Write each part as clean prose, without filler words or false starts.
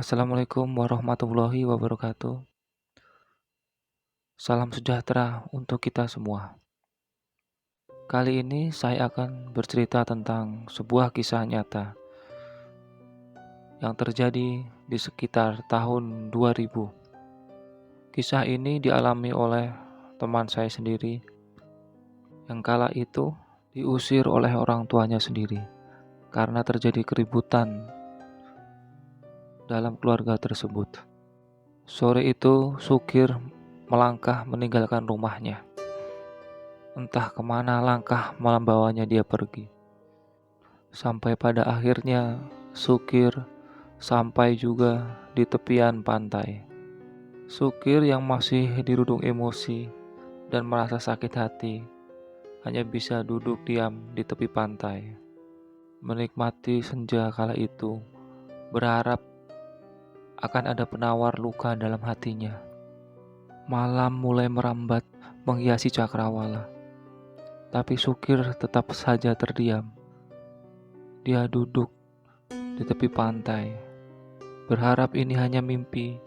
Assalamualaikum warahmatullahi wabarakatuh. Salam sejahtera untuk kita semua. Kali ini saya akan bercerita tentang sebuah kisah nyata yang terjadi di sekitar tahun 2000. Kisah ini dialami oleh teman saya sendiri yang kala itu diusir oleh orang tuanya sendiri karena terjadi keributan dalam keluarga tersebut. Sore itu Sukir melangkah meninggalkan rumahnya. Entah kemana langkah membawanya dia pergi. Sampai pada akhirnya Sukir sampai juga di tepian pantai. Sukir yang masih dirudung emosi dan merasa sakit hati hanya bisa duduk diam di tepi pantai, menikmati senja kala itu, berharap akan ada penawar luka dalam hatinya. Malam mulai merambat menghiasi cakrawala, tapi Sukir tetap saja terdiam. Dia duduk di tepi pantai, berharap ini hanya mimpi,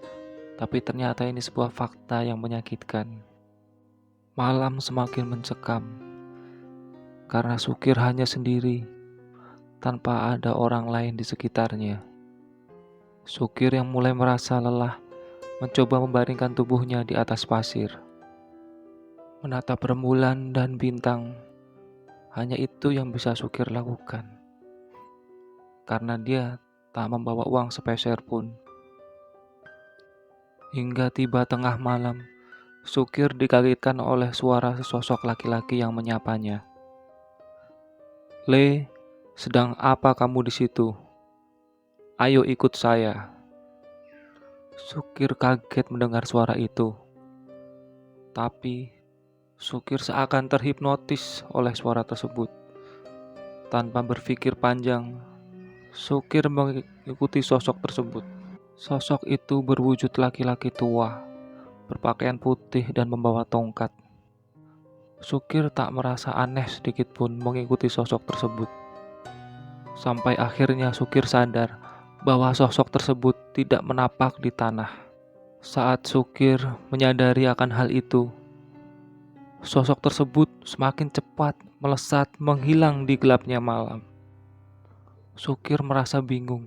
tapi ternyata ini sebuah fakta yang menyakitkan. Malam semakin mencekam, karena Sukir hanya sendiri, tanpa ada orang lain di sekitarnya. Sukir yang mulai merasa lelah, mencoba membaringkan tubuhnya di atas pasir. Menatap rembulan dan bintang, hanya itu yang bisa Sukir lakukan. Karena dia tak membawa uang sepeser pun. Hingga tiba tengah malam, Sukir dikagetkan oleh suara sesosok laki-laki yang menyapanya. "Le, sedang apa kamu di situ? Ayo ikut saya." Sukir kaget mendengar suara itu. Tapi Sukir seakan terhipnotis oleh suara tersebut. Tanpa berpikir panjang, Sukir mengikuti sosok tersebut. Sosok itu berwujud laki-laki tua, berpakaian putih dan membawa tongkat. Sukir tak merasa aneh sedikit pun mengikuti sosok tersebut. Sampai akhirnya Sukir sadar bahwa sosok tersebut tidak menapak di tanah. Saat Sukir menyadari akan hal itu, sosok tersebut semakin cepat melesat menghilang di gelapnya malam. Sukir merasa bingung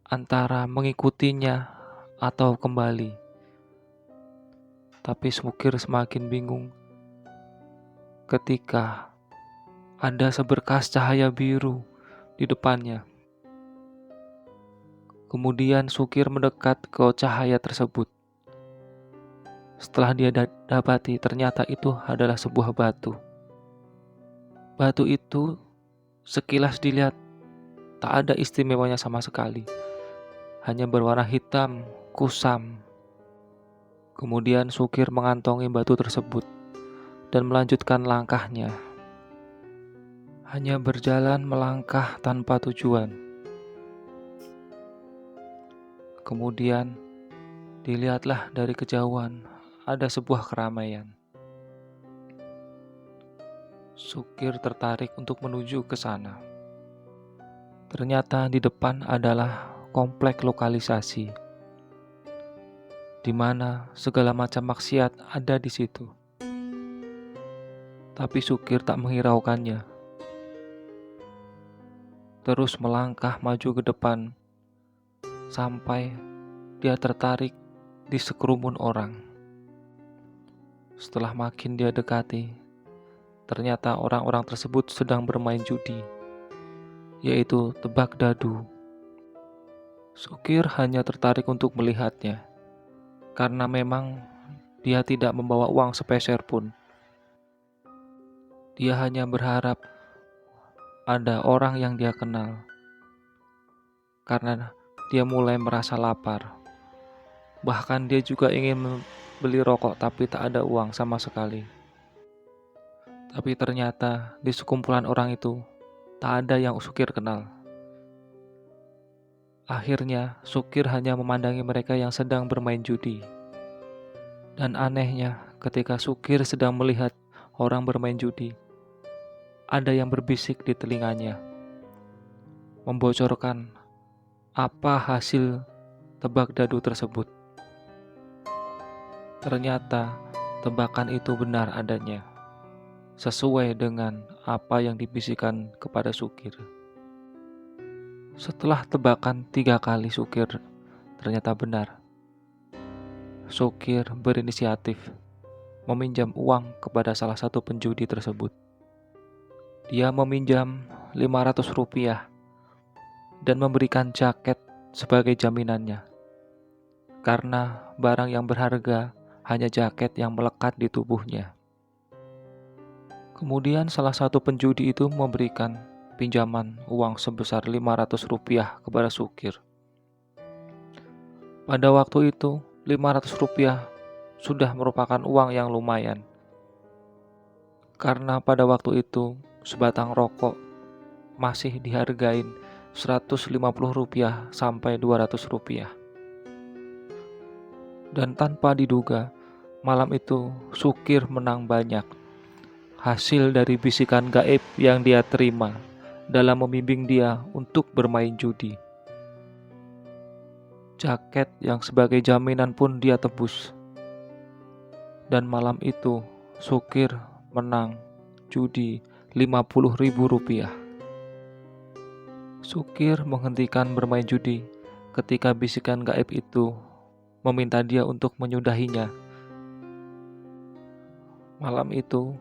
antara mengikutinya atau kembali. Tapi Sukir semakin bingung ketika ada seberkas cahaya biru di depannya. Kemudian Sukir mendekat ke cahaya tersebut. Setelah dia dapati, ternyata itu adalah sebuah batu. Batu itu sekilas dilihat tak ada istimewanya sama sekali. Hanya berwarna hitam, kusam. Kemudian Sukir mengantongi batu tersebut dan melanjutkan langkahnya. Hanya berjalan melangkah tanpa tujuan. Kemudian dilihatlah dari kejauhan ada sebuah keramaian. Sukir tertarik untuk menuju ke sana. Ternyata di depan adalah komplek lokalisasi, di mana segala macam maksiat ada di situ. Tapi Sukir tak menghiraukannya. Terus melangkah maju ke depan, sampai dia tertarik di sekerumun orang. Setelah makin dia dekati, ternyata orang-orang tersebut sedang bermain judi, yaitu tebak dadu. Sukir hanya tertarik untuk melihatnya, karena memang dia tidak membawa uang sepeser pun. Dia hanya berharap ada orang yang dia kenal, karena dia mulai merasa lapar. Bahkan dia juga ingin membeli rokok, tapi tak ada uang sama sekali. Tapi ternyata di sekumpulan orang itu tak ada yang Sukir kenal. Akhirnya Sukir hanya memandangi mereka yang sedang bermain judi. Dan anehnya, ketika Sukir sedang melihat orang bermain judi, ada yang berbisik di telinganya, membocorkan Apa hasil tebak dadu tersebut? Ternyata tebakan itu benar adanya, sesuai dengan apa yang dibisikkan kepada Sukir. Setelah tebakan 3 kali Sukir ternyata benar. Sukir berinisiatif meminjam uang kepada salah satu penjudi tersebut. Dia meminjam Rp500 dan memberikan jaket sebagai jaminannya. Karena barang yang berharga hanya jaket yang melekat di tubuhnya. Kemudian salah satu penjudi itu memberikan pinjaman uang sebesar Rp500 kepada Sukir. Pada waktu itu, Rp500 sudah merupakan uang yang lumayan. Karena pada waktu itu, sebatang rokok masih dihargain Rp150 sampai Rp200. Dan tanpa diduga, malam itu Sukir menang banyak. Hasil dari bisikan gaib yang dia terima dalam membimbing dia untuk bermain judi. Jaket yang sebagai jaminan pun dia tebus. Dan malam itu Sukir menang judi Rp50.000. Sukir menghentikan bermain judi ketika bisikan gaib itu meminta dia untuk menyudahinya. Malam itu,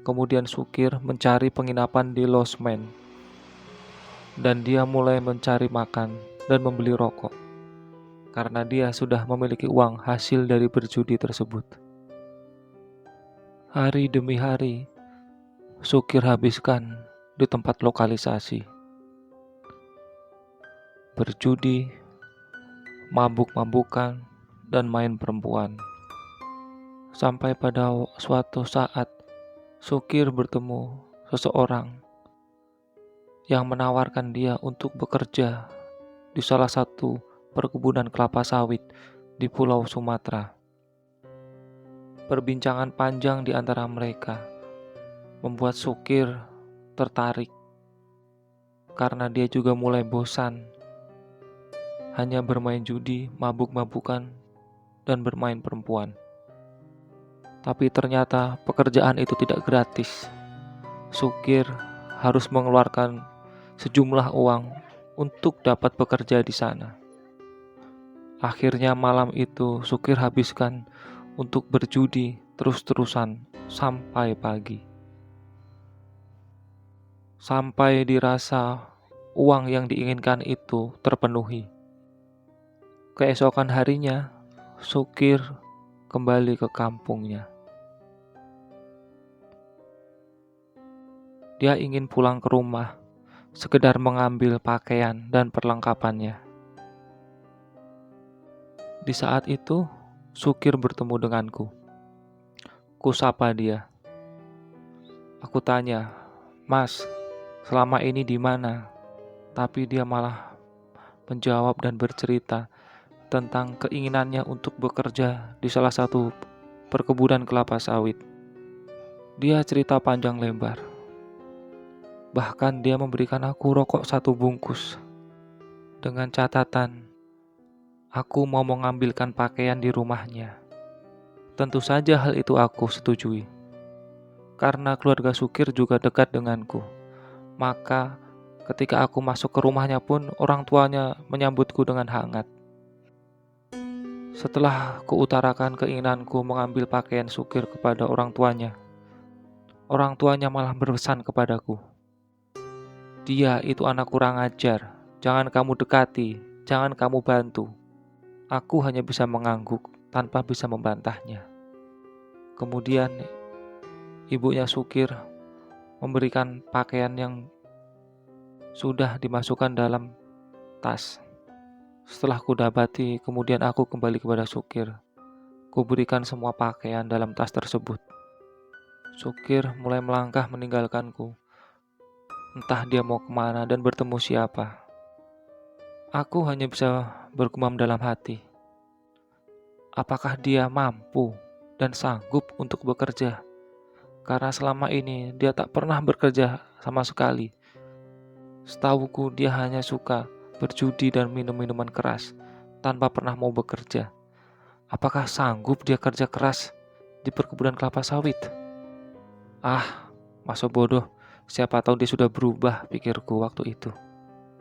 kemudian Sukir mencari penginapan di losmen. Dan dia mulai mencari makan dan membeli rokok. Karena dia sudah memiliki uang hasil dari berjudi tersebut. Hari demi hari, Sukir habiskan di tempat lokalisasi. Berjudi, mabuk-mabukan, dan main perempuan. Sampai pada suatu saat, Sukir bertemu seseorang yang menawarkan dia untuk bekerja di salah satu perkebunan kelapa sawit di Pulau Sumatera. Perbincangan panjang di antara mereka membuat Sukir tertarik karena dia juga mulai bosan hanya bermain judi, mabuk-mabukan, dan bermain perempuan. Tapi ternyata pekerjaan itu tidak gratis. Sukir harus mengeluarkan sejumlah uang untuk dapat bekerja di sana. Akhirnya malam itu Sukir habiskan untuk berjudi terus-terusan sampai pagi. Sampai dirasa uang yang diinginkan itu terpenuhi. Keesokan harinya, Sukir kembali ke kampungnya. Dia ingin pulang ke rumah, sekedar mengambil pakaian dan perlengkapannya. Di saat itu, Sukir bertemu denganku. Kusapa dia. Aku tanya, "Mas, selama ini di mana?" Tapi dia malah menjawab dan bercerita tentang keinginannya untuk bekerja di salah satu perkebunan kelapa sawit. Dia cerita panjang lebar. Bahkan dia memberikan aku rokok 1 bungkus dengan catatan aku mau mengambilkan pakaian di rumahnya. Tentu saja hal itu aku setujui. Karena keluarga Sukir juga dekat denganku. Maka ketika aku masuk ke rumahnya pun orang tuanya menyambutku dengan hangat. Setelah kuutarakan keinginanku mengambil pakaian Sukir kepada orang tuanya malah berpesan kepadaku. Dia itu anak kurang ajar, jangan kamu dekati, jangan kamu bantu. Aku hanya bisa mengangguk tanpa bisa membantahnya. Kemudian ibunya Sukir memberikan pakaian yang sudah dimasukkan dalam tas. Setelah kudapati, kemudian aku kembali kepada Sukir. Kuberikan semua pakaian dalam tas tersebut. Sukir mulai melangkah meninggalkanku. Entah dia mau kemana dan bertemu siapa. Aku hanya bisa bergumam dalam hati. Apakah dia mampu dan sanggup untuk bekerja? Karena selama ini dia tak pernah bekerja sama sekali. Setahuku dia hanya suka berjudi dan minum minuman keras tanpa pernah mau bekerja. Apakah sanggup dia kerja keras di perkebunan kelapa sawit? Ah, masa bodoh, siapa tahu dia sudah berubah, pikirku waktu itu.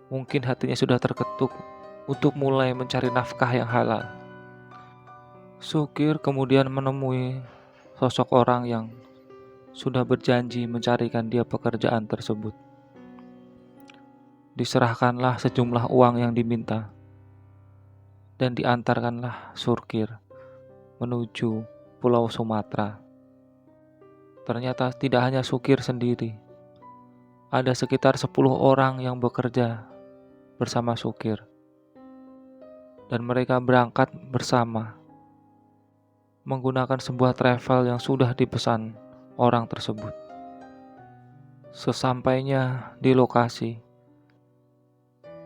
Mungkin hatinya sudah terketuk untuk mulai mencari nafkah yang halal. Sukir kemudian menemui sosok orang yang sudah berjanji mencarikan dia pekerjaan tersebut. Diserahkanlah sejumlah uang yang diminta dan diantarkanlah Sukir menuju Pulau Sumatera. Ternyata tidak hanya Sukir sendiri. Ada sekitar 10 orang yang bekerja bersama Sukir. Dan mereka berangkat bersama menggunakan sebuah travel yang sudah dipesan orang tersebut. Sesampainya di lokasi,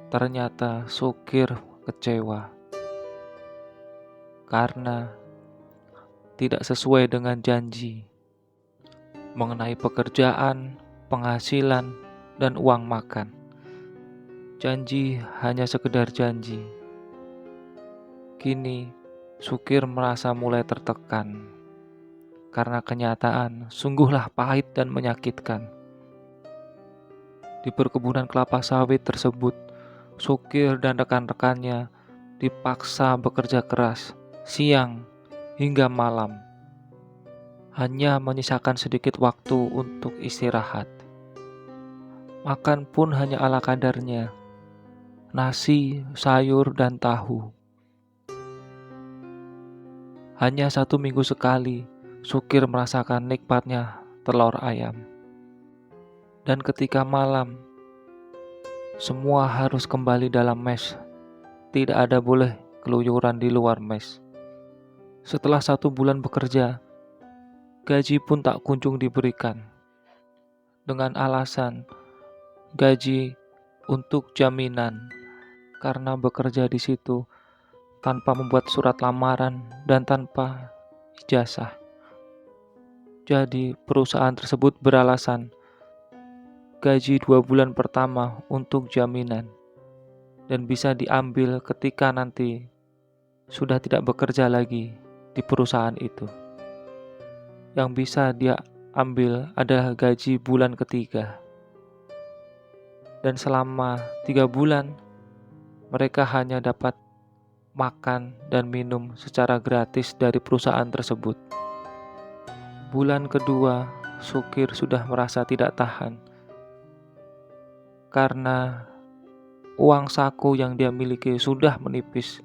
ternyata Sukir kecewa karena tidak sesuai dengan janji mengenai pekerjaan, penghasilan, dan uang makan. Janji hanya sekedar janji. Kini Sukir merasa mulai tertekan karena kenyataan sungguhlah pahit dan menyakitkan. Di perkebunan kelapa sawit tersebut, Sukir dan rekan-rekannya dipaksa bekerja keras siang hingga malam, hanya menyisakan sedikit waktu untuk istirahat. Makan pun hanya ala kadarnya, nasi, sayur, dan tahu. Hanya 1 minggu sekali, Sukir merasakan nikmatnya telur ayam. Dan ketika malam, semua harus kembali dalam mes. Tidak ada boleh keluyuran di luar mes. Setelah 1 bulan bekerja, gaji pun tak kunjung diberikan. Dengan alasan gaji untuk jaminan, karena bekerja di situ tanpa membuat surat lamaran dan tanpa ijazah. Jadi perusahaan tersebut beralasan gaji 2 bulan pertama untuk jaminan dan bisa diambil ketika nanti sudah tidak bekerja lagi di perusahaan itu. Yang bisa dia ambil adalah gaji bulan ketiga. Dan selama 3 bulan mereka hanya dapat makan dan minum secara gratis dari perusahaan tersebut. Bulan kedua, Sukir sudah merasa tidak tahan karena uang saku yang dia miliki sudah menipis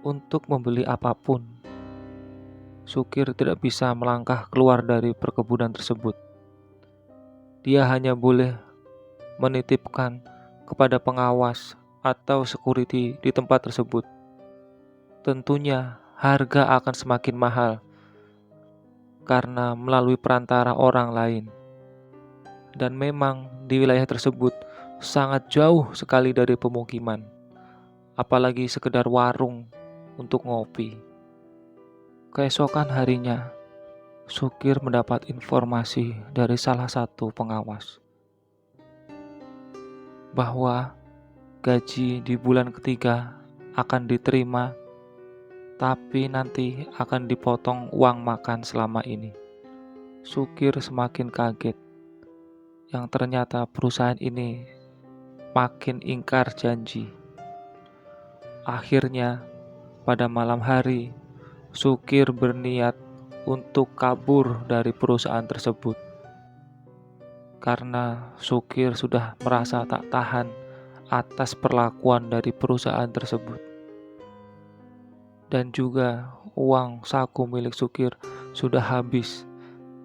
untuk membeli apapun. Sukir tidak bisa melangkah keluar dari perkebunan tersebut. Dia hanya boleh menitipkan kepada pengawas atau security di tempat tersebut. Tentunya harga akan semakin mahal karena melalui perantara orang lain. Dan memang di wilayah tersebut sangat jauh sekali dari pemukiman, apalagi sekedar warung untuk ngopi. Keesokan harinya, Sukir mendapat informasi dari salah satu pengawas bahwa gaji di bulan ketiga akan diterima, tapi nanti akan dipotong uang makan selama ini. Sukir semakin kaget, yang ternyata perusahaan ini makin ingkar janji. Akhirnya, pada malam hari, Sukir berniat untuk kabur dari perusahaan tersebut. Karena Sukir sudah merasa tak tahan atas perlakuan dari perusahaan tersebut. Dan juga uang saku milik Sukir sudah habis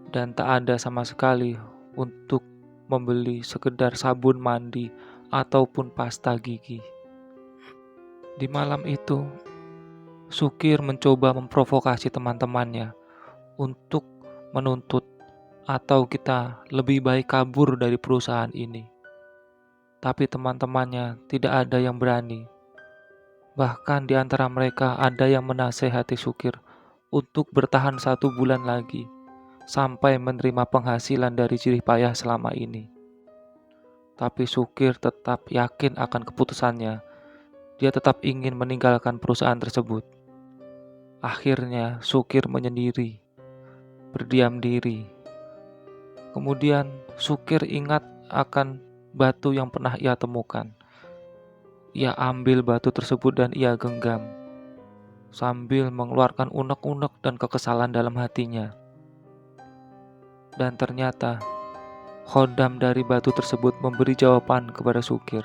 dan tak ada sama sekali untuk membeli sekedar sabun mandi ataupun pasta gigi. Di malam itu, Sukir mencoba memprovokasi teman-temannya untuk menuntut atau kita lebih baik kabur dari perusahaan ini. Tapi teman-temannya tidak ada yang berani. Bahkan di antara mereka ada yang menasehati Sukir untuk bertahan 1 bulan lagi sampai menerima penghasilan dari jerih payah selama ini. Tapi Sukir tetap yakin akan keputusannya. Dia tetap ingin meninggalkan perusahaan tersebut. Akhirnya Sukir menyendiri, berdiam diri. Kemudian Sukir ingat akan batu yang pernah ia temukan. Ia ambil batu tersebut dan ia genggam, sambil mengeluarkan unek-unek dan kekesalan dalam hatinya. Dan ternyata khodam dari batu tersebut memberi jawaban kepada Sukir.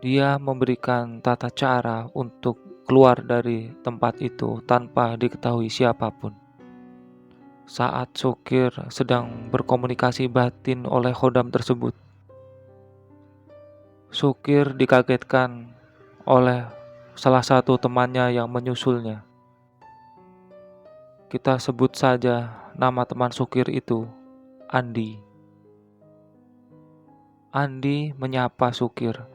Dia memberikan tata cara untuk keluar dari tempat itu tanpa diketahui siapapun. Saat Sukir sedang berkomunikasi batin oleh khodam tersebut, Sukir dikagetkan oleh salah satu temannya yang menyusulnya. Kita sebut saja nama teman Sukir itu, Andi. Andi menyapa Sukir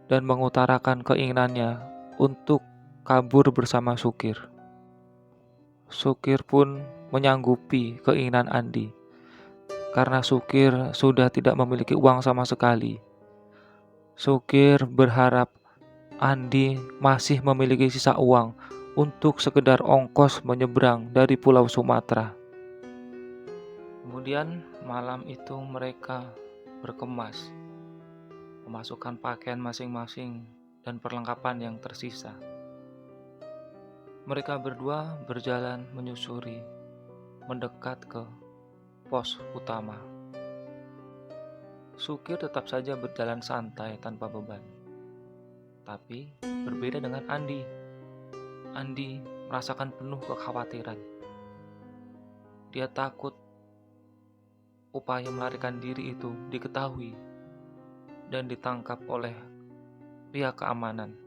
dan mengutarakan keinginannya untuk kabur bersama Sukir. Sukir pun menyanggupi keinginan Andi, karena Sukir sudah tidak memiliki uang sama sekali. Sukir berharap Andi masih memiliki sisa uang untuk sekedar ongkos menyeberang dari Pulau Sumatera. Kemudian malam itu mereka berkemas, memasukkan pakaian masing-masing dan perlengkapan yang tersisa. Mereka berdua berjalan menyusuri, mendekat ke pos utama. Sukir tetap saja berjalan santai tanpa beban. Tapi berbeda dengan Andi. Andi merasakan penuh kekhawatiran. Dia takut upaya melarikan diri itu diketahui dan ditangkap oleh pihak keamanan.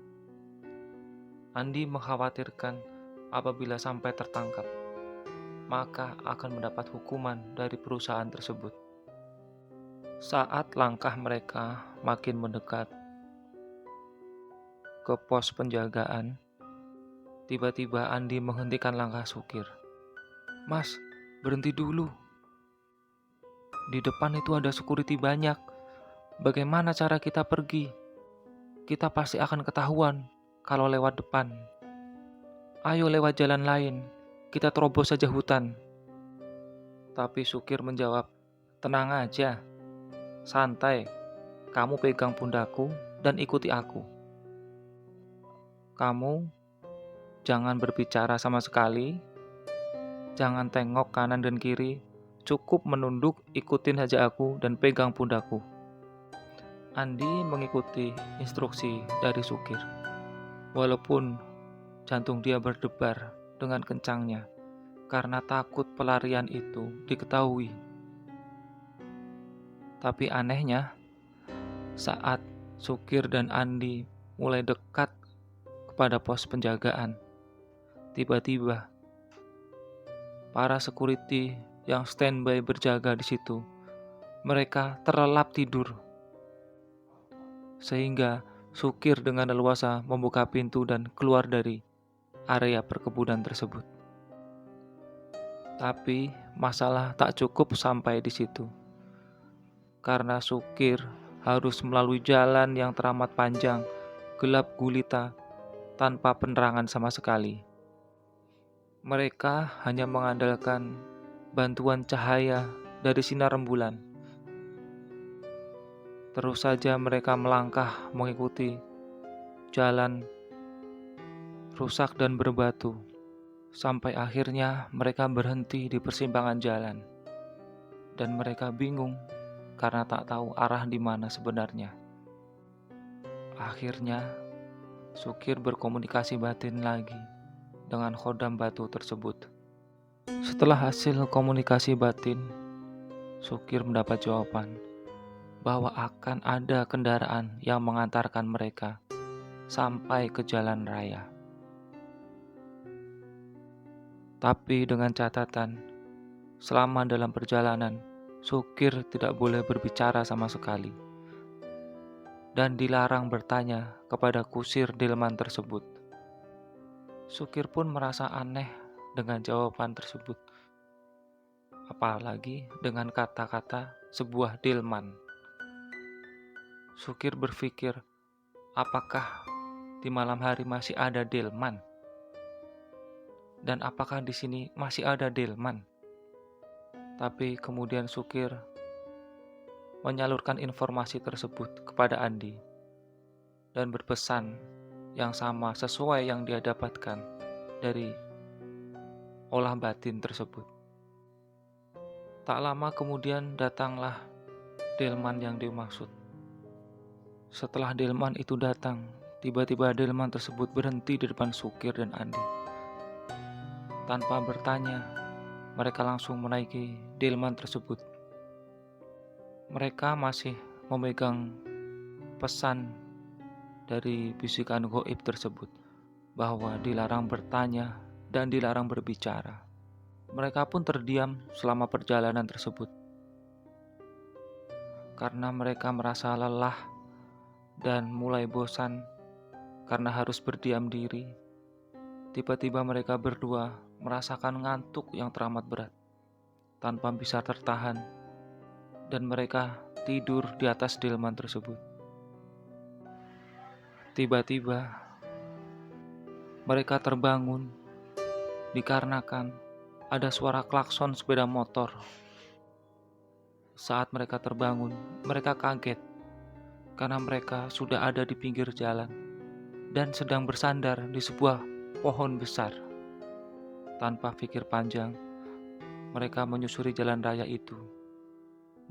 Andi mengkhawatirkan apabila sampai tertangkap, maka akan mendapat hukuman dari perusahaan tersebut. Saat langkah mereka makin mendekat ke pos penjagaan, tiba-tiba Andi menghentikan langkah Sukir. "Mas, berhenti dulu. Di depan itu ada security banyak. Bagaimana cara kita pergi? Kita pasti akan ketahuan kalau lewat depan. Ayo lewat jalan lain, kita terobos saja hutan." Tapi Sukir menjawab, "Tenang aja, santai. Kamu pegang pundakku dan ikuti aku. Kamu jangan berbicara sama sekali, jangan tengok kanan dan kiri, cukup menunduk, ikutin saja aku dan pegang pundakku." Andi mengikuti instruksi dari Sukir, walaupun jantung dia berdebar dengan kencangnya karena takut pelarian itu diketahui. Tapi anehnya, saat Sukir dan Andi mulai dekat kepada pos penjagaan, tiba-tiba para security yang standby berjaga di situ, mereka terlelap tidur. Sehingga Sukir dengan leluasa membuka pintu dan keluar dari area perkebunan tersebut. Tapi masalah tak cukup sampai di situ. Karena Sukir harus melalui jalan yang teramat panjang, gelap gulita, tanpa penerangan sama sekali. Mereka hanya mengandalkan bantuan cahaya dari sinar rembulan. Terus saja mereka melangkah mengikuti jalan rusak dan berbatu, sampai akhirnya mereka berhenti di persimpangan jalan. Dan mereka bingung karena tak tahu arah di mana sebenarnya. Akhirnya, Sukir berkomunikasi batin lagi dengan khodam batu tersebut. Setelah hasil komunikasi batin, Sukir mendapat jawaban bahwa akan ada kendaraan yang mengantarkan mereka sampai ke jalan raya. Tapi dengan catatan, selama dalam perjalanan, Sukir tidak boleh berbicara sama sekali dan dilarang bertanya kepada kusir delman tersebut. Sukir pun merasa aneh dengan jawaban tersebut, apalagi dengan kata-kata sebuah delman. Sukir berpikir, apakah di malam hari masih ada delman? Dan apakah di sini masih ada delman? Tapi kemudian Sukir menyalurkan informasi tersebut kepada Andi dan berpesan yang sama sesuai yang dia dapatkan dari olah batin tersebut. Tak lama kemudian datanglah delman yang dimaksud. Setelah delman itu datang, tiba-tiba delman tersebut berhenti di depan Sukir dan Andi. Tanpa bertanya, mereka langsung menaiki delman tersebut. Mereka masih memegang pesan dari bisikan gaib tersebut bahwa dilarang bertanya dan dilarang berbicara. Mereka pun terdiam selama perjalanan tersebut karena mereka merasa lelah dan mulai bosan karena harus berdiam diri. Tiba-tiba mereka berdua merasakan ngantuk yang teramat berat tanpa bisa tertahan, dan mereka tidur di atas delman tersebut. Tiba-tiba mereka terbangun dikarenakan ada suara klakson sepeda motor. Saat mereka terbangun, mereka kaget karena mereka sudah ada di pinggir jalan dan sedang bersandar di sebuah pohon besar. Tanpa pikir panjang, mereka menyusuri jalan raya itu.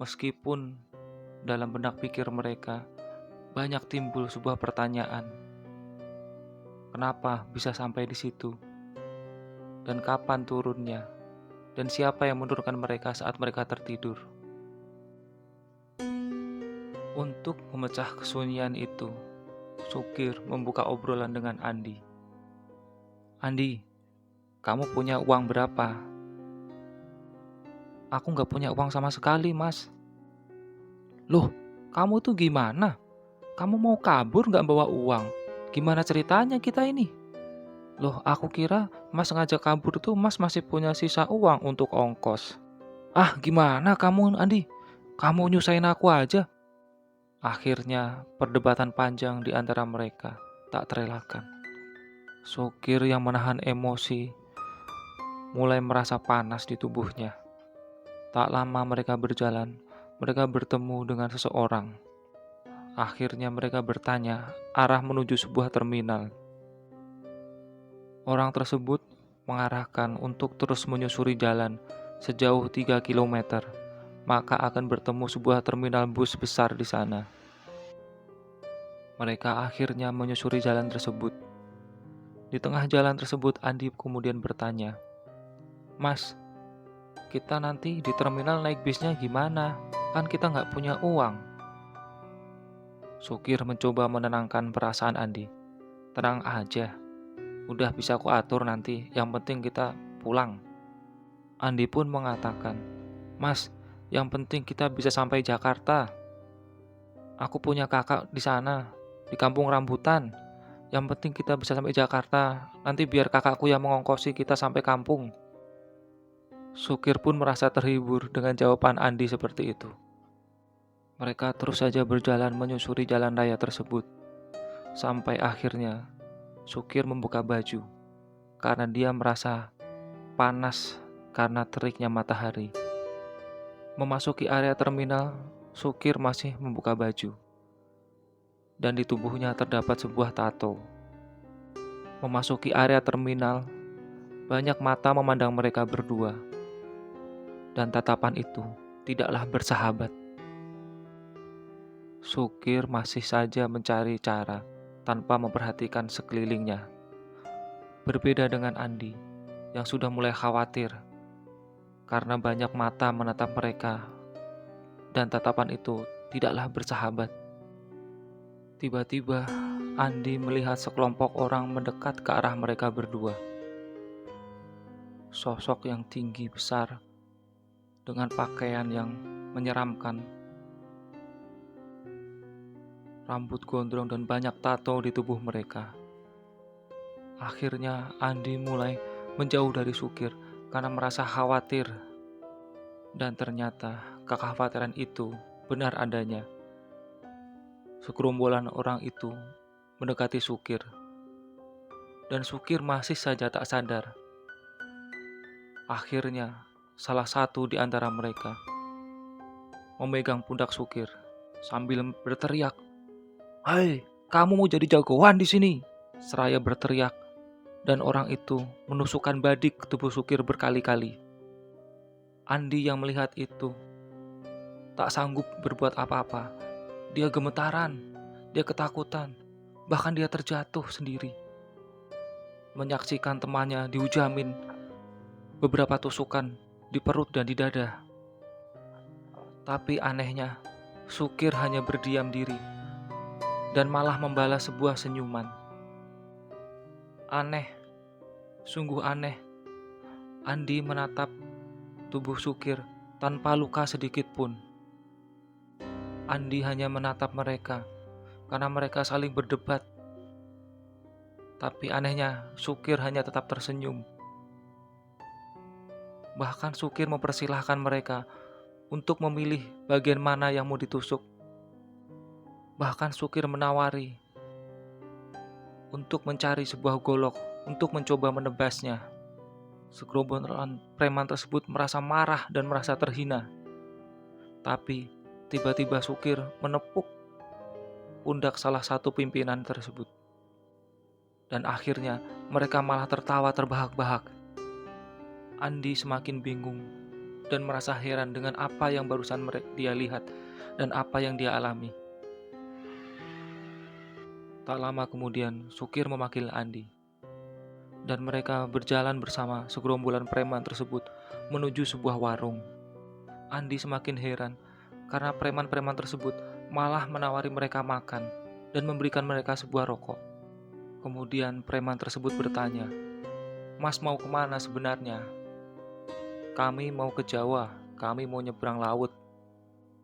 Meskipun dalam benak pikir mereka banyak timbul sebuah pertanyaan. Kenapa bisa sampai di situ? Dan kapan turunnya? Dan siapa yang menurunkan mereka saat mereka tertidur? Untuk memecah kesunyian itu, Sukir membuka obrolan dengan Andi. Andi, kamu punya uang berapa? Aku nggak punya uang sama sekali, Mas. Loh, kamu tuh gimana? Kamu mau kabur nggak bawa uang? Gimana ceritanya kita ini? Loh, aku kira Mas ngajak kabur tuh Mas masih punya sisa uang untuk ongkos. Ah, gimana kamu, Andi? Kamu nyusahin aku aja. Akhirnya, perdebatan panjang di antara mereka tak terelakkan. Sukir yang menahan emosi mulai merasa panas di tubuhnya. Tak lama mereka berjalan, mereka bertemu dengan seseorang. Akhirnya mereka bertanya arah menuju sebuah terminal. Orang tersebut mengarahkan untuk terus menyusuri jalan sejauh 3 kilometer, maka akan bertemu sebuah terminal bus besar di sana. Mereka akhirnya menyusuri jalan tersebut. Di tengah jalan tersebut, Andi kemudian bertanya, Mas, kita nanti di terminal naik bisnya gimana? Kan kita nggak punya uang. Sukir mencoba menenangkan perasaan Andi. Tenang aja, udah bisa aku atur nanti, yang penting kita pulang. Andi pun mengatakan, Mas, yang penting kita bisa sampai Jakarta. Aku punya kakak di sana, di kampung rambutan. Yang penting kita bisa sampai Jakarta, nanti biar kakakku yang mengongkosi kita sampai kampung. Sukir pun merasa terhibur dengan jawaban Andi seperti itu. Mereka terus saja berjalan menyusuri jalan raya tersebut. Sampai akhirnya, Sukir membuka baju, karena dia merasa panas karena teriknya matahari. Memasuki area terminal, Sukir masih membuka baju, dan di tubuhnya terdapat sebuah tato. Memasuki area terminal, banyak mata memandang mereka berdua, dan tatapan itu tidaklah bersahabat. Sukir masih saja mencari cara tanpa memperhatikan sekelilingnya. Berbeda dengan Andi yang sudah mulai khawatir karena banyak mata menatap mereka, dan tatapan itu tidaklah bersahabat. Tiba-tiba, Andi melihat sekelompok orang mendekat ke arah mereka berdua. Sosok yang tinggi besar dengan pakaian yang menyeramkan, rambut gondrong dan banyak tato di tubuh mereka. Akhirnya Andi mulai menjauh dari Sukir karena merasa khawatir. Dan ternyata kekhawatiran itu benar adanya. Segerombolan orang itu mendekati Sukir, dan Sukir masih saja tak sadar. Akhirnya, salah satu di antara mereka memegang pundak Sukir sambil berteriak, "Hai, kamu mau jadi jagoan di sini?" Seraya berteriak, dan orang itu menusukkan badik ke tubuh Sukir berkali-kali. Andi yang melihat itu tak sanggup berbuat apa-apa. Dia gemetaran, dia ketakutan, bahkan dia terjatuh sendiri. Menyaksikan temannya dihujamin beberapa tusukan di perut dan di dada. Tapi anehnya, Sukir hanya berdiam diri dan malah membalas sebuah senyuman. Aneh, sungguh aneh. Andi menatap tubuh Sukir tanpa luka sedikit pun. Andi hanya menatap mereka karena mereka saling berdebat. Tapi anehnya, Sukir hanya tetap tersenyum. Bahkan Sukir mempersilahkan mereka untuk memilih bagian mana yang mau ditusuk. Bahkan Sukir menawari untuk mencari sebuah golok untuk mencoba menebasnya. Segerombolan preman tersebut merasa marah dan merasa terhina. Tapi tiba-tiba Sukir menepuk pundak salah satu pimpinan tersebut. Dan akhirnya mereka malah tertawa terbahak-bahak. Andi semakin bingung dan merasa heran dengan apa yang barusan dia lihat dan apa yang dia alami. Tak lama kemudian Sukir memanggil Andi, dan mereka berjalan bersama segerombolan preman tersebut menuju sebuah warung. Andi semakin heran karena preman-preman tersebut malah menawari mereka makan dan memberikan mereka sebuah rokok. Kemudian preman tersebut bertanya, "Mas mau kemana sebenarnya?" "Kami mau ke Jawa, kami mau nyebrang laut."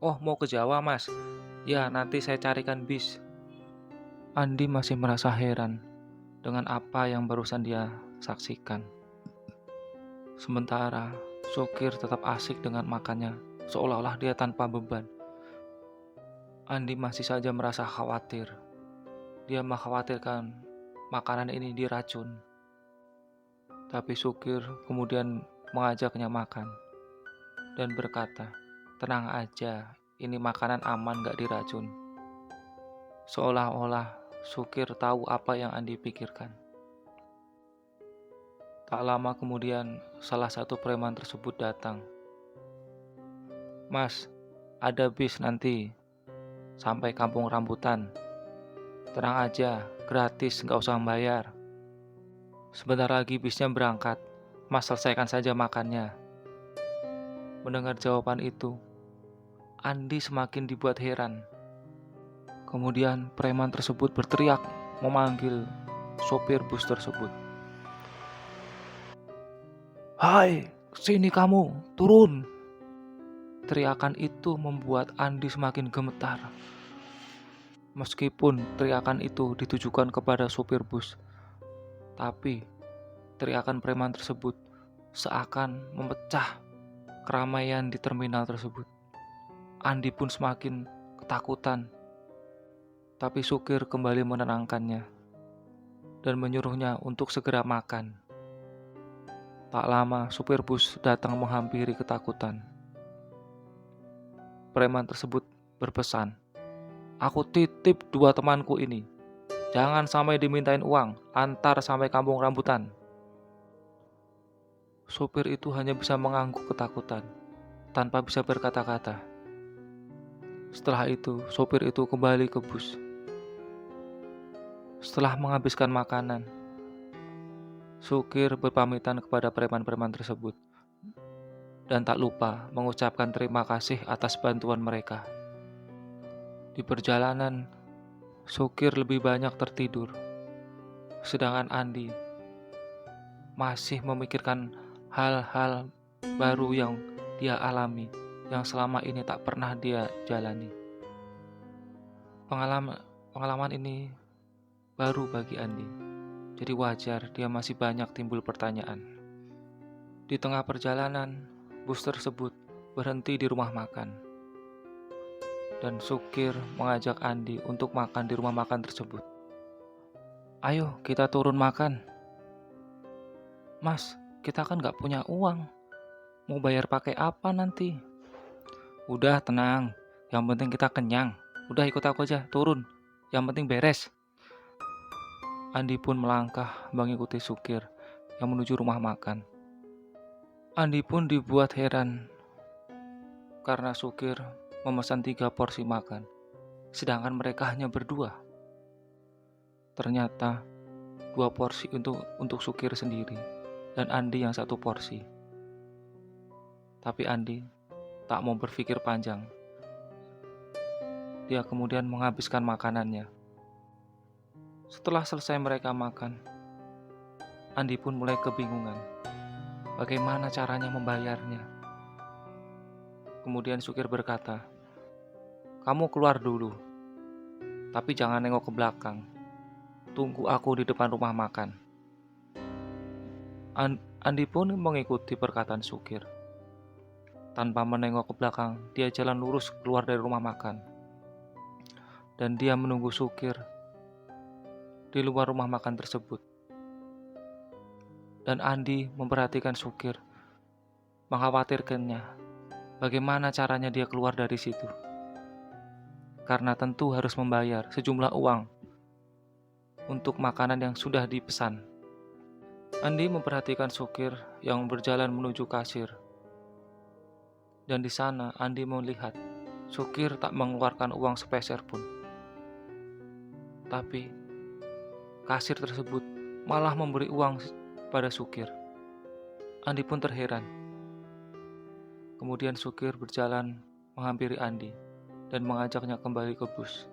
"Oh, mau ke Jawa, Mas? Ya, nanti saya carikan bis." Andi masih merasa heran dengan apa yang barusan dia saksikan. Sementara Sukir tetap asik dengan makannya, seolah-olah dia tanpa beban. Andi masih saja merasa khawatir. Dia mengkhawatirkan makanan ini diracun. Tapi Sukir kemudian mengajaknya makan dan berkata, "Tenang aja, ini makanan aman gak diracun." Seolah-olah Sukir tahu apa yang Andi pikirkan. Tak lama kemudian salah satu preman tersebut datang. "Mas, ada bis nanti sampai Kampung Rambutan. Tenang aja, gratis, gak usah bayar. Sebentar lagi bisnya berangkat, Mas selesaikan saja makannya." Mendengar jawaban itu, Andi semakin dibuat heran. Kemudian preman tersebut berteriak memanggil sopir bus tersebut. "Hai, sini kamu, turun!" Teriakan itu membuat Andi semakin gemetar. Meskipun teriakan itu ditujukan kepada sopir bus, tapi teriakan preman tersebut seakan memecah keramaian di terminal tersebut. Andi pun semakin ketakutan, tapi Sukir kembali menenangkannya dan menyuruhnya untuk segera makan. Tak lama, supir bus datang menghampiri ketakutan. Preman tersebut berpesan, "Aku titip 2 temanku ini. Jangan sampai dimintain uang, antar sampai Kampung Rambutan." Supir itu hanya bisa mengangguk ketakutan, tanpa bisa berkata-kata. Setelah itu, sopir itu kembali ke bus. Setelah menghabiskan makanan, Sukir berpamitan kepada preman-preman tersebut dan tak lupa mengucapkan terima kasih atas bantuan mereka. Di perjalanan, Sukir lebih banyak tertidur, sedangkan Andi masih memikirkan hal-hal baru yang dia alami, yang selama ini tak pernah dia jalani. Pengalaman ini baru bagi Andi, jadi wajar dia masih banyak timbul pertanyaan. Di tengah perjalanan, bus tersebut berhenti di rumah makan. dan Sukir mengajak Andi untuk makan di rumah makan tersebut. "Ayo kita turun makan." "Mas, kita kan nggak punya uang. Mau bayar pakai apa nanti?" "Udah tenang, yang penting kita kenyang. Udah ikut aku aja, turun. Yang penting beres." Andi pun melangkah mengikuti Sukir yang menuju rumah makan. Andi pun dibuat heran karena Sukir memesan 3 porsi makan, sedangkan mereka hanya berdua. Ternyata 2 porsi untuk Sukir sendiri dan Andi yang 1 porsi. Tapi Andi tak mau berpikir panjang. Dia kemudian menghabiskan makanannya. Setelah selesai mereka makan, Andi pun mulai kebingungan bagaimana caranya membayarnya. Kemudian Sukir berkata, "Kamu keluar dulu, tapi jangan nengok ke belakang. Tunggu aku di depan rumah makan." Andi pun mengikuti perkataan Sukir. Tanpa menengok ke belakang, dia jalan lurus keluar dari rumah makan. Dan dia menunggu Sukir di luar rumah makan tersebut. Dan Andi memperhatikan Sukir, mengkhawatirkannya bagaimana caranya dia keluar dari situ. Karena tentu harus membayar sejumlah uang untuk makanan yang sudah dipesan. Andi memperhatikan Sukir yang berjalan menuju kasir. Dan di sana Andi melihat Sukir tak mengeluarkan uang sepeser pun. Tapi kasir tersebut malah memberi uang pada Sukir. Andi pun terheran. Kemudian Sukir berjalan menghampiri Andi dan mengajaknya kembali ke bus.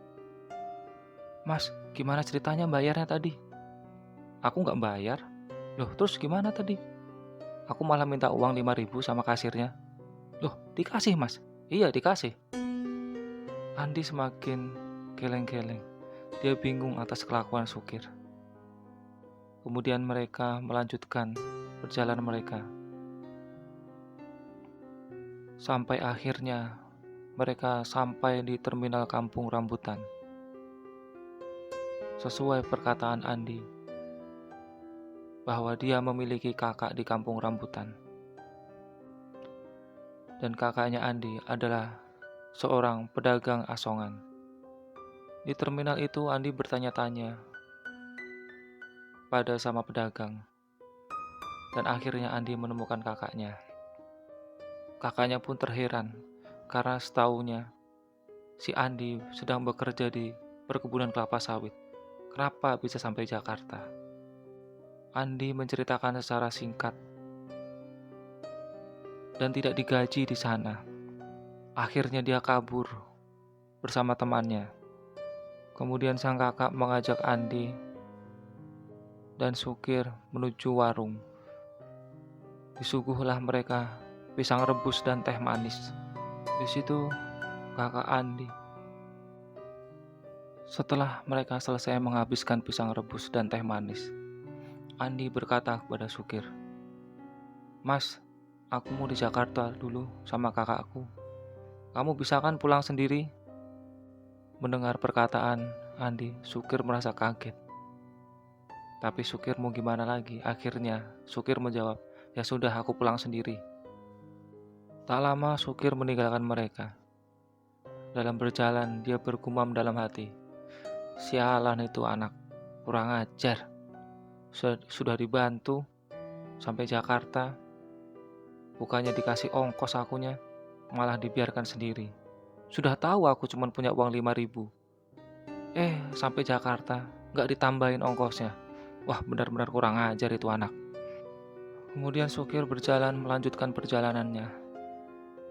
"Mas, gimana ceritanya bayarnya tadi?" "Aku nggak bayar." "Loh, terus gimana tadi?" "Aku malah minta uang 5.000 sama kasirnya." "Loh, dikasih mas?" "Iya, dikasih." Andi semakin geleng-geleng. Dia bingung atas kelakuan Sukir. Kemudian mereka melanjutkan perjalanan mereka. Sampai akhirnya mereka sampai di terminal Kampung Rambutan. Sesuai perkataan Andi, bahwa dia memiliki kakak di Kampung Rambutan. Dan kakaknya Andi adalah seorang pedagang asongan. Di terminal itu Andi bertanya-tanya pada sama pedagang. Dan akhirnya Andi menemukan kakaknya. Kakaknya pun terheran karena setahunya si Andi sedang bekerja di perkebunan kelapa sawit. Kenapa bisa sampai Jakarta? Andi menceritakan secara singkat dan tidak digaji di sana. Akhirnya dia kabur bersama temannya. Kemudian sang kakak mengajak Andi dan Sukir menuju warung. Disuguhlah mereka pisang rebus dan teh manis. Di situ kakak Andi. Setelah mereka selesai menghabiskan pisang rebus dan teh manis, Andi berkata kepada Sukir, "Mas, aku mau di Jakarta dulu sama kakakku. Kamu bisa kan pulang sendiri?" Mendengar perkataan Andi, Sukir merasa kaget. Tapi Sukir mau gimana lagi? Akhirnya Sukir menjawab, "Ya sudah, aku pulang sendiri." Tak lama Sukir meninggalkan mereka. Dalam berjalan dia bergumam dalam hati, "Sialan itu anak, kurang ajar. Sudah dibantu sampai Jakarta, bukannya dikasih ongkos akunya, malah dibiarkan sendiri. Sudah tahu aku cuma punya uang 5.000. Sampai Jakarta gak ditambahin ongkosnya. Wah, benar-benar kurang ajar itu anak." Kemudian Sukir berjalan melanjutkan perjalanannya.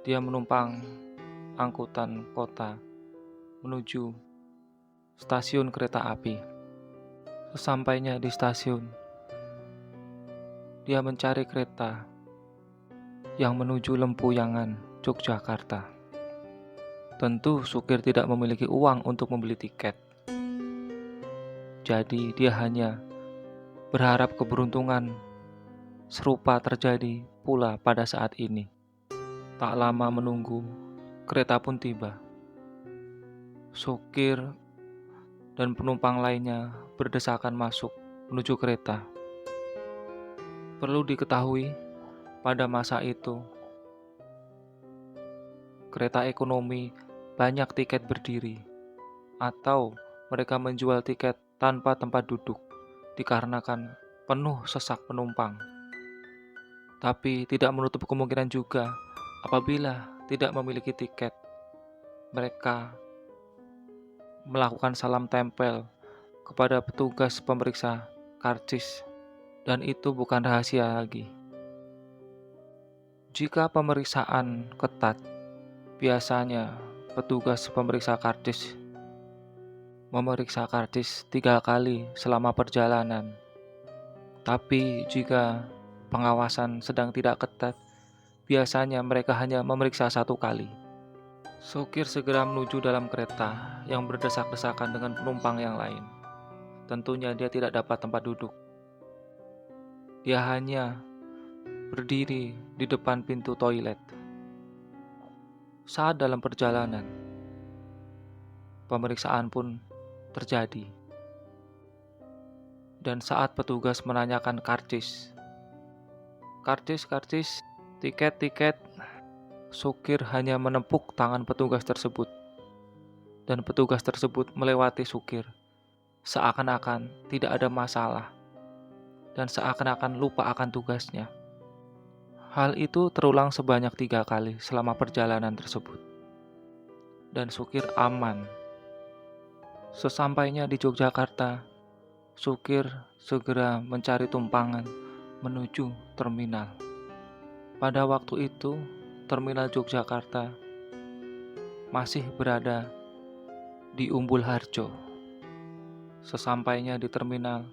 Dia menumpang angkutan kota menuju stasiun kereta api. Sesampainya di stasiun, dia mencari kereta yang menuju Lempuyangan, Yogyakarta. Tentu Sukir tidak memiliki uang untuk membeli tiket. Jadi dia hanya berharap keberuntungan serupa terjadi pula pada saat ini. Tak lama menunggu, kereta pun tiba. Supir dan penumpang lainnya berdesakan masuk menuju kereta. Perlu diketahui, pada masa itu, kereta ekonomi banyak tiket berdiri, atau mereka menjual tiket tanpa tempat duduk dikarenakan penuh sesak penumpang. Tapi tidak menutup kemungkinan juga apabila tidak memiliki tiket, mereka melakukan salam tempel kepada petugas pemeriksa karcis, dan itu bukan rahasia lagi. Jika pemeriksaan ketat, biasanya petugas pemeriksa karcis memeriksa karcis 3 kali selama perjalanan. Tapi jika pengawasan sedang tidak ketat, biasanya mereka hanya memeriksa 1 kali. Sopir segera menuju dalam kereta yang berdesak-desakan dengan penumpang yang lain. Tentunya dia tidak dapat tempat duduk. Dia hanya berdiri di depan pintu toilet. Saat dalam perjalanan, pemeriksaan pun terjadi. Dan saat petugas menanyakan karcis, tiket, supir hanya menepuk tangan petugas tersebut. Dan petugas tersebut melewati supir, seakan-akan tidak ada masalah, dan seakan-akan lupa akan tugasnya. Hal itu terulang sebanyak 3 kali selama perjalanan tersebut. Dan supir aman. Sesampainya di Yogyakarta, supir segera mencari tumpangan menuju terminal. Pada waktu itu, terminal Yogyakarta masih berada di Umbul Harjo. Sesampainya di terminal,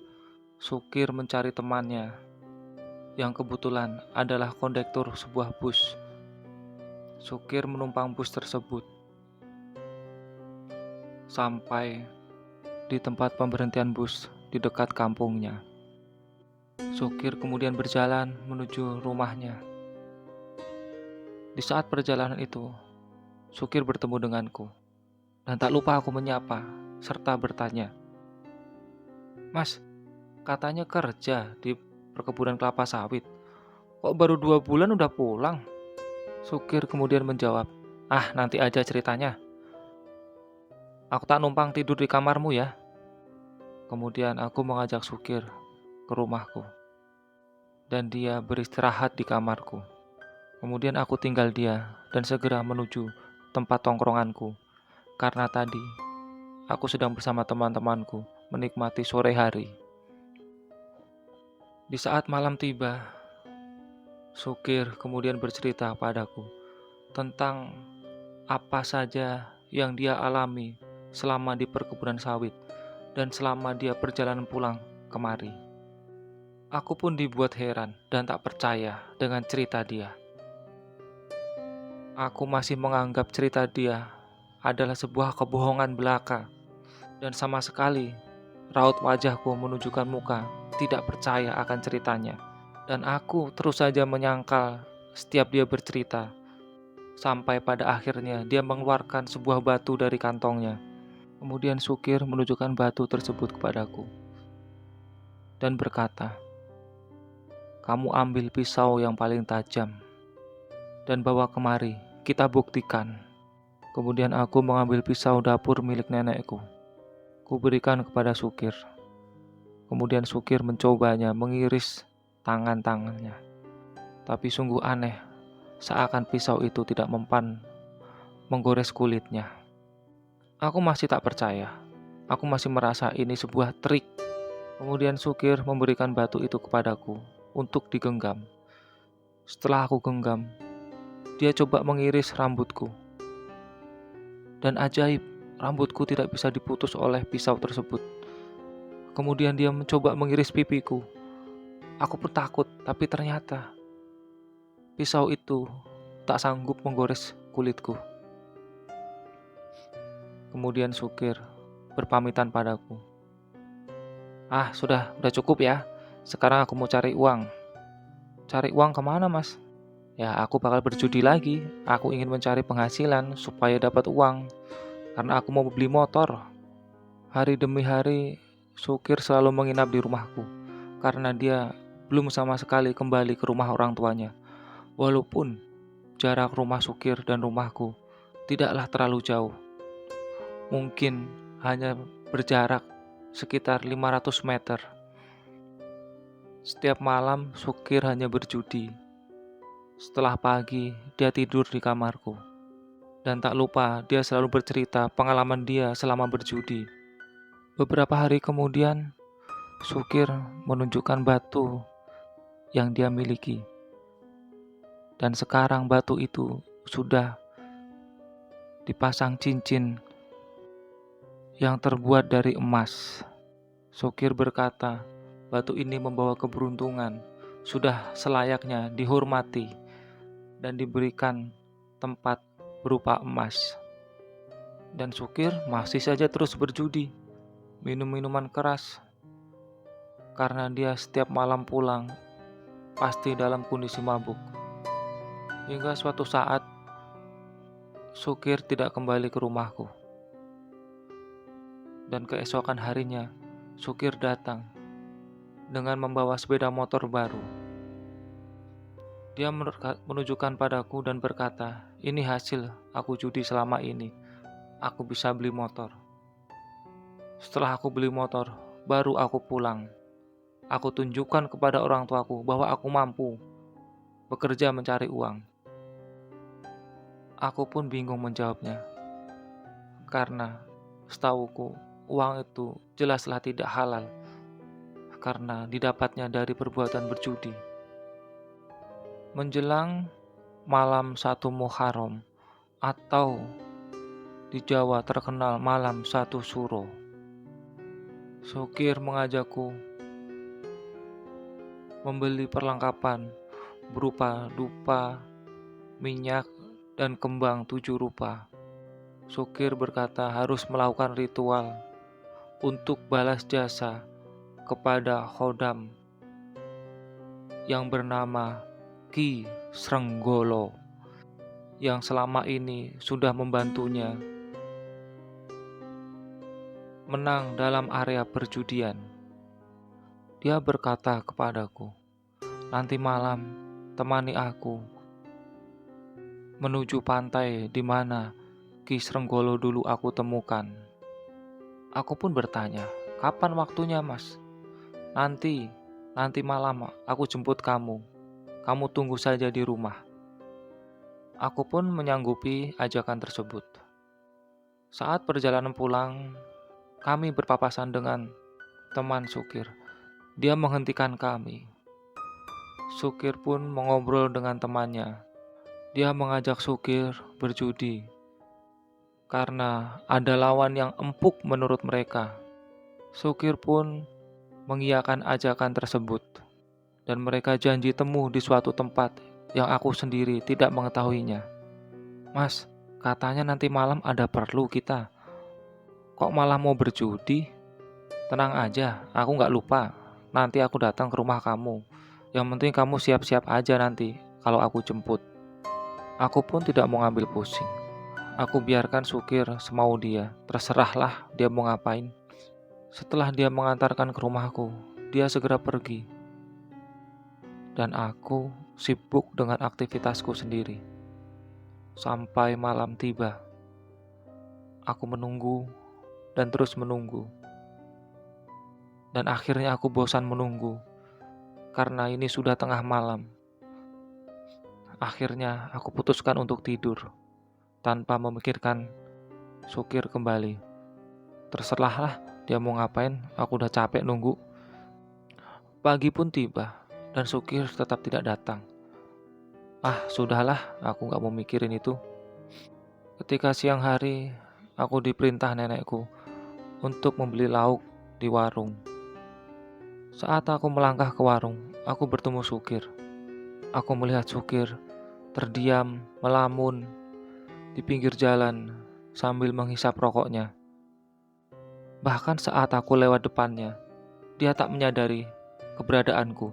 supir mencari temannya yang kebetulan adalah kondektur sebuah bus. Supir menumpang bus tersebut sampai di tempat pemberhentian bus di dekat kampungnya. Supir kemudian berjalan menuju rumahnya. Di saat perjalanan itu, supir bertemu denganku, dan tak lupa aku menyapa serta bertanya, "Mas, katanya kerja di perkebunan kelapa sawit. Kok baru 2 bulan udah pulang?" Supir kemudian menjawab, "Ah, nanti aja ceritanya. Aku tak numpang tidur di kamarmu ya." Kemudian aku mengajak supir ke rumahku, dan dia beristirahat di kamarku. Kemudian aku tinggal dia dan segera menuju tempat tongkronganku, karena tadi aku sedang bersama teman-temanku menikmati sore hari. Di saat malam tiba, supir kemudian bercerita padaku tentang apa saja yang dia alami selama di perkebunan sawit dan selama dia perjalanan pulang kemari. Aku pun dibuat heran dan tak percaya dengan cerita dia. Aku masih menganggap cerita dia adalah sebuah kebohongan belaka, dan sama sekali raut wajahku menunjukkan muka tidak percaya akan ceritanya. Dan aku terus saja menyangkal setiap dia bercerita, sampai pada akhirnya dia mengeluarkan sebuah batu dari kantongnya. Kemudian supir menunjukkan batu tersebut kepadaku dan berkata, "Kamu ambil pisau yang paling tajam dan bawa kemari, kita buktikan." Kemudian aku mengambil pisau dapur milik nenekku. Kuberikan kepada supir. Kemudian supir mencobanya mengiris tangan-tangannya. Tapi sungguh aneh, seakan pisau itu tidak mempan menggores kulitnya. Aku masih tak percaya. Aku masih merasa ini sebuah trik. Kemudian supir memberikan batu itu kepadaku untuk digenggam. Setelah aku genggam, dia coba mengiris rambutku. Dan ajaib, rambutku tidak bisa diputus oleh pisau tersebut. Kemudian dia mencoba mengiris pipiku. Aku pun takut, tapi ternyata pisau itu tak sanggup menggores kulitku. Kemudian supir berpamitan padaku. "Ah, sudah cukup ya. Sekarang aku mau cari uang." "Cari uang kemana, Mas?" "Ya, aku bakal berjudi lagi. Aku ingin mencari penghasilan supaya dapat uang." karena aku mau beli motor. Hari demi hari, Sukir selalu menginap di rumahku karena dia belum sama sekali kembali ke rumah orang tuanya. Walaupun jarak rumah Sukir dan rumahku tidaklah terlalu jauh, mungkin hanya berjarak sekitar 500 meter. Setiap malam Sukir hanya berjudi. Setelah pagi, dia tidur di kamarku. Dan tak lupa, dia selalu bercerita pengalaman dia selama berjudi. Beberapa hari kemudian, Sukir menunjukkan batu yang dia miliki. Dan sekarang batu itu sudah dipasang cincin yang terbuat dari emas. Sukir berkata, batu ini membawa keberuntungan, sudah selayaknya dihormati dan diberikan tempat berupa emas. Dan Sukir masih saja terus berjudi, minum minuman keras, karena dia setiap malam pulang pasti dalam kondisi mabuk. Hingga suatu saat Sukir tidak kembali ke rumahku. Dan keesokan harinya Sukir datang dengan membawa sepeda motor baru. Dia menunjukkan padaku dan berkata, "Ini hasil aku judi selama ini. Aku bisa beli motor." Setelah aku beli motor, baru aku pulang. Aku tunjukkan kepada orang tuaku bahwa aku mampu bekerja mencari uang. Aku pun bingung menjawabnya, karena setauku uang itu jelaslah tidak halal, karena didapatnya dari perbuatan berjudi. Menjelang malam 1 Muharram atau di Jawa terkenal malam 1 Suro, Sukir mengajakku membeli perlengkapan berupa dupa, minyak, dan kembang 7 rupa. Sukir berkata harus melakukan ritual untuk balas jasa kepada Khodam yang bernama Ki Srenggolo yang selama ini sudah membantunya menang dalam area perjudian. Dia berkata kepadaku, "Nanti malam temani aku menuju pantai di mana Ki Srenggolo dulu aku temukan." Aku pun bertanya, "Kapan waktunya, Mas?" Nanti malam aku jemput kamu. Kamu tunggu saja di rumah." Aku pun menyanggupi ajakan tersebut. Saat perjalanan pulang, kami berpapasan dengan teman Sukir. Dia menghentikan kami. Sukir pun mengobrol dengan temannya. Dia mengajak Sukir berjudi karena ada lawan yang empuk menurut mereka. Sukir pun mengiyakan ajakan tersebut dan mereka janji temu di suatu tempat yang aku sendiri tidak mengetahuinya. "Mas, katanya nanti malam ada perlu kita. Kok malah mau berjudi?" "Tenang aja, aku gak lupa. Nanti aku datang ke rumah kamu. Yang penting kamu siap-siap aja nanti kalau aku jemput." Aku pun tidak mau ngambil pusing. Aku biarkan Sukir semau dia. Terserahlah dia mau ngapain. Setelah dia mengantarkan ke rumahku, dia segera pergi. Dan aku sibuk dengan aktivitasku sendiri. Sampai malam tiba, aku menunggu dan terus menunggu. Dan akhirnya aku bosan menunggu, karena ini sudah tengah malam. Akhirnya aku putuskan untuk tidur, tanpa memikirkan Sukir kembali. Terserahlah dia mau ngapain, aku udah capek nunggu. Pagi pun tiba, dan Sukir tetap tidak datang. Sudahlah, aku gak mau mikirin itu. Ketika siang hari, aku diperintah nenekku untuk membeli lauk di warung. Saat aku melangkah ke warung, aku bertemu Sukir. Aku melihat Sukir terdiam, melamun di pinggir jalan sambil menghisap rokoknya. Bahkan saat aku lewat depannya, dia tak menyadari keberadaanku.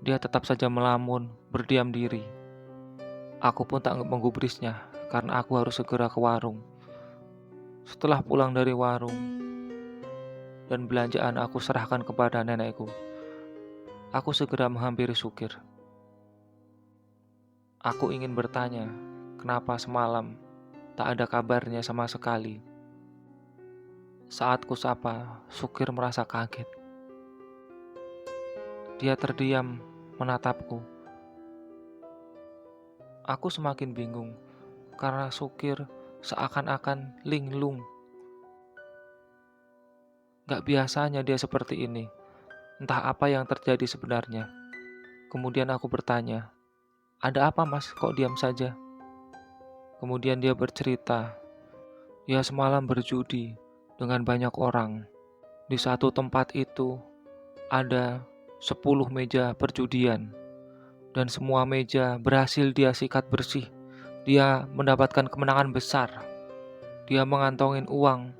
Dia tetap saja melamun, berdiam diri. Aku pun tak menggubrisnya karena aku harus segera ke warung. Setelah pulang dari warung dan belanjaan aku serahkan kepada nenekku, aku segera menghampiri Sukir. Aku ingin bertanya, kenapa semalam tak ada kabarnya sama sekali. Saat kusapa, Sukir merasa kaget. Dia terdiam menatapku. Aku semakin bingung karena Sukir seakan-akan linglung. Gak biasanya dia seperti ini. Entah apa yang terjadi sebenarnya. Kemudian aku bertanya, ada apa mas, kok diam saja? Kemudian dia bercerita, dia semalam berjudi dengan banyak orang. Di satu tempat itu ada 10 meja perjudian. Dan semua meja berhasil dia sikat bersih. Dia mendapatkan kemenangan besar. Dia mengantongin uang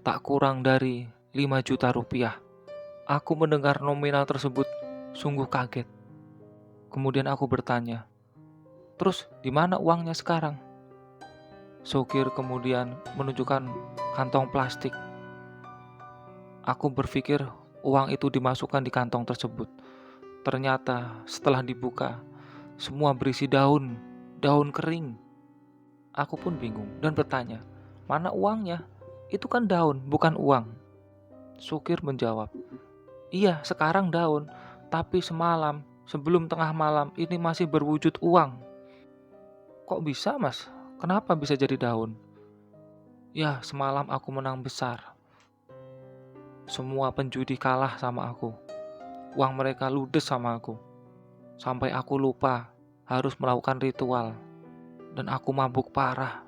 tak kurang dari 5 juta rupiah. Aku mendengar nominal tersebut sungguh kaget. Kemudian aku bertanya, terus di mana uangnya sekarang? Sukir kemudian menunjukkan kantong plastik. Aku berpikir uang itu dimasukkan di kantong tersebut. Ternyata setelah dibuka, semua berisi daun kering. Aku pun bingung dan bertanya, mana uangnya? Itu kan daun, bukan uang. Sukir menjawab, iya sekarang daun, tapi semalam, sebelum tengah malam ini masih berwujud uang. Kok bisa mas? Kenapa bisa jadi daun? Ya semalam aku menang besar. Semua penjudi kalah sama aku. Uang mereka ludes sama aku. Sampai aku lupa harus melakukan ritual. Dan aku mabuk parah.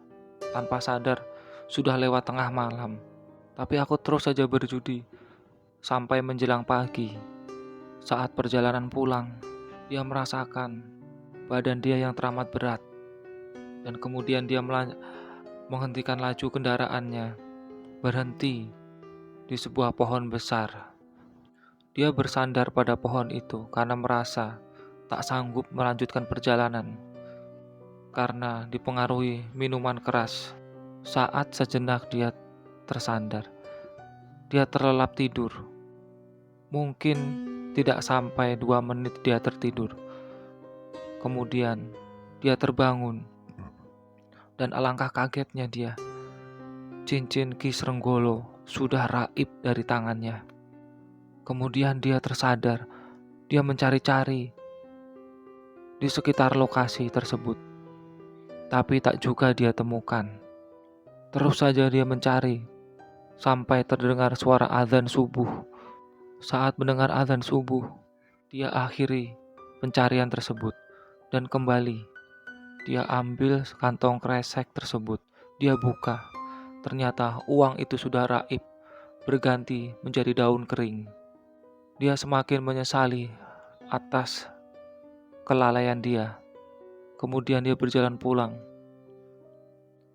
Tanpa sadar sudah lewat tengah malam. Tapi aku terus saja berjudi. Sampai menjelang pagi. Saat perjalanan pulang, dia merasakan badan dia yang teramat berat. Dan kemudian dia menghentikan laju kendaraannya. Berhenti di sebuah pohon besar. Dia bersandar pada pohon itu karena merasa tak sanggup melanjutkan perjalanan karena dipengaruhi minuman keras. Saat sejenak dia tersandar, dia terlelap tidur. Mungkin tidak sampai 2 menit dia tertidur. Kemudian dia terbangun dan alangkah kagetnya dia. Cincin Ki Srenggolo sudah raib dari tangannya. Kemudian dia tersadar, dia mencari-cari di sekitar lokasi tersebut. Tapi tak juga dia temukan. Terus saja dia mencari, sampai terdengar suara azan subuh. Saat mendengar azan subuh, dia akhiri pencarian tersebut. Dan kembali, dia ambil kantong kresek tersebut. Dia buka, ternyata uang itu sudah raib, berganti menjadi daun kering. Dia semakin menyesali atas kelalaian dia. Kemudian dia berjalan pulang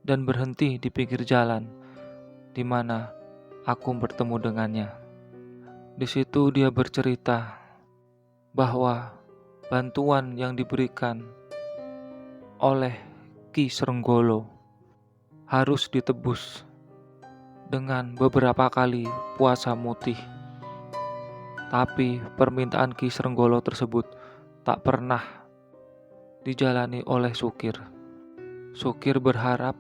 dan berhenti di pinggir jalan di mana aku bertemu dengannya. Di situ dia bercerita bahwa bantuan yang diberikan oleh Ki Srenggolo harus ditebus dengan beberapa kali puasa mutih. Tapi permintaan Ki Srenggolo tersebut tak pernah dijalani oleh Sukir. Sukir berharap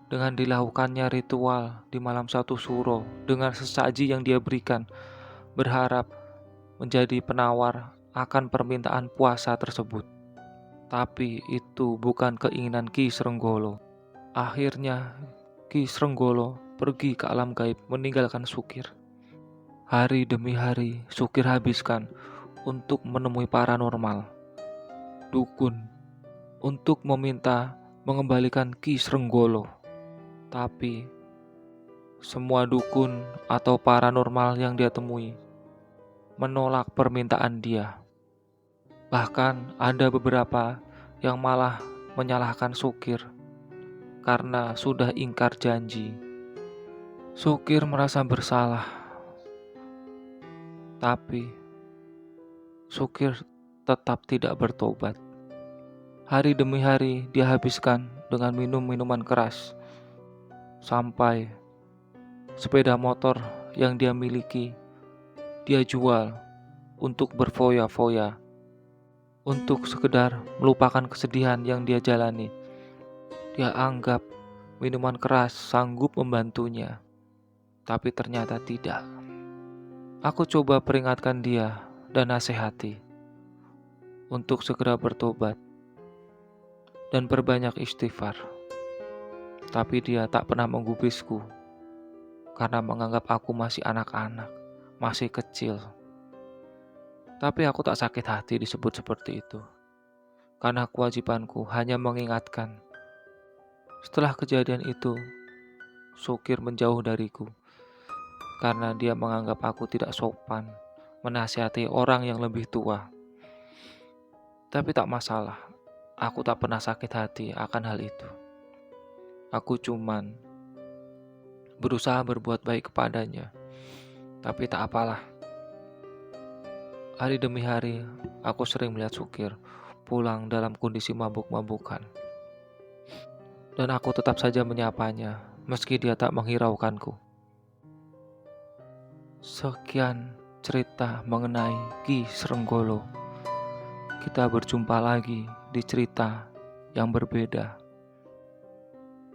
dengan dilakukannya ritual di malam satu suro dengan sesaji yang dia berikan, berharap menjadi penawar akan permintaan puasa tersebut. Tapi itu bukan keinginan Ki Srenggolo. Akhirnya Ki Srenggolo pergi ke alam gaib meninggalkan Sukir. Hari demi hari Sukir habiskan untuk menemui paranormal, dukun, untuk meminta mengembalikan Ki Srenggolo. Tapi semua dukun atau paranormal yang dia temui menolak permintaan dia. Bahkan ada beberapa yang malah menyalahkan Sukir karena sudah ingkar janji. Sukir merasa bersalah. Tapi Sukir tetap tidak bertobat. Hari demi hari dia habiskan dengan minum minuman keras. sampai sepeda motor yang dia miliki dia jual untuk berfoya-foya, untuk sekedar melupakan kesedihan yang dia jalani. Dia anggap minuman keras sanggup membantunya, tapi ternyata tidak. Aku coba peringatkan dia dan nasihati untuk segera bertobat dan berbanyak istighfar. Tapi dia tak pernah menggubrisku karena menganggap aku masih anak-anak, masih kecil. Tapi aku tak sakit hati disebut seperti itu, karena kewajibanku hanya mengingatkan. Setelah kejadian itu, Sukir menjauh dariku karena dia menganggap aku tidak sopan menasihati orang yang lebih tua. Tapi tak masalah, aku tak pernah sakit hati akan hal itu. Aku cuman berusaha berbuat baik kepadanya. Tapi tak apalah. Hari demi hari, aku sering melihat Sukir pulang dalam kondisi mabuk-mabukan. Dan aku tetap saja menyapanya, meski dia tak menghiraukanku. Sekian cerita mengenai Ki Srenggolo. Kita berjumpa lagi di cerita yang berbeda.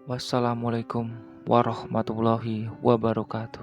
Wassalamualaikum warahmatullahi wabarakatuh.